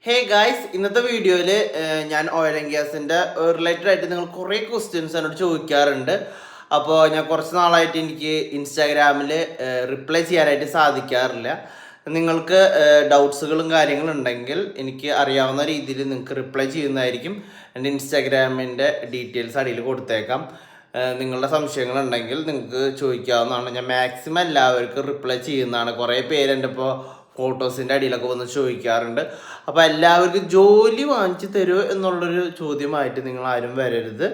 Hey guys, ഇന്നത്തെ വീഡിയോയിൽ ഞാൻ ഓയിൽ ആൻഡ് ഗ്യാസിൻ്റെ റിലേറ്റഡ് ആയിട്ട് നിങ്ങൾ കുറേ ക്വസ്റ്റ്യൻസ് എന്നോട് ചോദിക്കാറുണ്ട്. അപ്പോൾ ഞാൻ കുറച്ച് നാളായിട്ട് എനിക്ക് ഇൻസ്റ്റാഗ്രാമിൽ റിപ്ലൈ ചെയ്യാനായിട്ട് സാധിക്കാറില്ല. നിങ്ങൾക്ക് ഡൗട്ട്സുകളും കാര്യങ്ങളും ഉണ്ടെങ്കിൽ എനിക്ക് അറിയാവുന്ന രീതിയിൽ നിങ്ങൾക്ക് റിപ്ലൈ ചെയ്യുന്നതായിരിക്കും. എൻ്റെ ഇൻസ്റ്റാഗ്രാമിൻ്റെ ഡീറ്റെയിൽസ് അടിയിൽ കൊടുത്തേക്കാം. നിങ്ങളുടെ സംശയങ്ങളുണ്ടെങ്കിൽ നിങ്ങൾക്ക് ചോദിക്കാവുന്നതാണ്. ഞാൻ മാക്സിമം എല്ലാവർക്കും റിപ്ലൈ ചെയ്യുന്നതാണ്. കുറേ പേരെൻ്റെ ഇപ്പോൾ ഫോട്ടോസിൻ്റെ അടിയിലൊക്കെ വന്ന് ചോദിക്കാറുണ്ട്. അപ്പോൾ എല്ലാവർക്കും ജോലി വാങ്ങിച്ചു തരുമോ എന്നുള്ളൊരു ചോദ്യമായിട്ട് നിങ്ങൾ ആരും വരരുത്.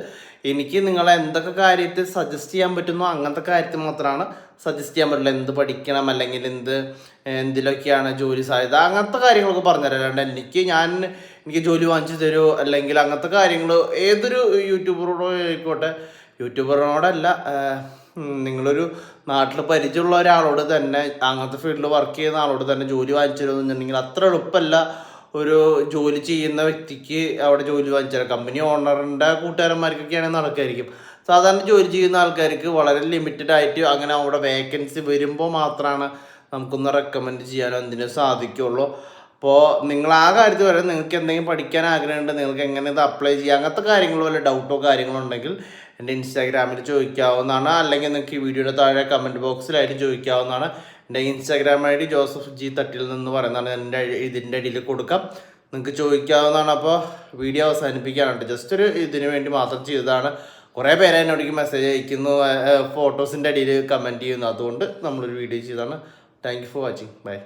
എനിക്ക് നിങ്ങളെ എന്തൊക്കെ കാര്യത്തിൽ സജസ്റ്റ് ചെയ്യാൻ പറ്റുന്നോ അങ്ങനത്തെ കാര്യത്തിൽ മാത്രമാണ് സജസ്റ്റ് ചെയ്യാൻ പറ്റില്ല. എന്ത് പഠിക്കണം അല്ലെങ്കിൽ എന്തിലൊക്കെയാണ് ജോലി സാധ്യത അങ്ങനത്തെ കാര്യങ്ങളൊക്കെ പറഞ്ഞുതരാം. അല്ലാണ്ട് എനിക്ക് ജോലി വാങ്ങിച്ചു തരുമോ അല്ലെങ്കിൽ അങ്ങനത്തെ കാര്യങ്ങൾ ഏതൊരു യൂട്യൂബറോടോ ആയിക്കോട്ടെ, യൂട്യൂബറിനോടല്ല, നിങ്ങളൊരു നാട്ടിൽ പരിചയമുള്ള ഒരാളോട് തന്നെ, അങ്ങനത്തെ ഫീൽഡിൽ വർക്ക് ചെയ്യുന്ന ആളോട് തന്നെ ജോലി വാങ്ങിച്ചു തരുമെന്നുണ്ടെങ്കിൽ അത്ര എളുപ്പമല്ല ഒരു ജോലി ചെയ്യുന്ന വ്യക്തിക്ക് അവിടെ ജോലി വാങ്ങിച്ചു തരാം. കമ്പനി ഓണറിൻ്റെ കൂട്ടുകാരന്മാർക്കൊക്കെയാണെങ്കിൽ നടക്കായിരിക്കും. സാധാരണ ജോലി ചെയ്യുന്ന ആൾക്കാർക്ക് വളരെ ലിമിറ്റഡ് ആയിട്ട് അങ്ങനെ അവിടെ വേക്കൻസി വരുമ്പോൾ മാത്രമാണ് നമുക്കൊന്ന് റെക്കമെൻഡ് ചെയ്യാനോ എന്തിനും സാധിക്കുള്ളൂ. അപ്പോൾ നിങ്ങൾ ആ കാര്യത്തിൽ വരെ നിങ്ങൾക്ക് എന്തെങ്കിലും പഠിക്കാൻ ആഗ്രഹമുണ്ട്, നിങ്ങൾക്ക് എങ്ങനെ ഇത് അപ്ലൈ ചെയ്യാം, അങ്ങനത്തെ കാര്യങ്ങൾ വല്ല ഡൗട്ടോ കാര്യങ്ങളോ ഉണ്ടെങ്കിൽ എൻ്റെ ഇൻസ്റ്റാഗ്രാമിൽ ചോദിക്കാവുന്നതാണ്. അല്ലെങ്കിൽ നിങ്ങൾക്ക് ഈ വീഡിയോയുടെ താഴെ കമൻറ്റ് ബോക്സിലായിട്ട് ചോദിക്കാവുന്നതാണ്. എൻ്റെ Instagram I D Joseph G Thattil നിന്ന് പറയുന്നതാണ്. ഇതിൻ്റെ അടിയിൽ കൊടുക്കാം, നിങ്ങൾക്ക് ചോദിക്കാവുന്നതാണ്. അപ്പോൾ വീഡിയോ അവസാനിപ്പിക്കാനുണ്ട്. ജസ്റ്റ് ഒരു ഇതിന് വേണ്ടി മാത്രം ചെയ്തതാണ്. കുറേ പേരെ എന്നോടേക്ക് മെസ്സേജ് അയക്കുന്നു, ഫോട്ടോസിൻ്റെ അടിയിൽ കമൻറ്റ് ചെയ്യുന്നു. അതുകൊണ്ട് നമ്മളൊരു വീഡിയോ ചെയ്തതാണ്. Thank you for watching. By.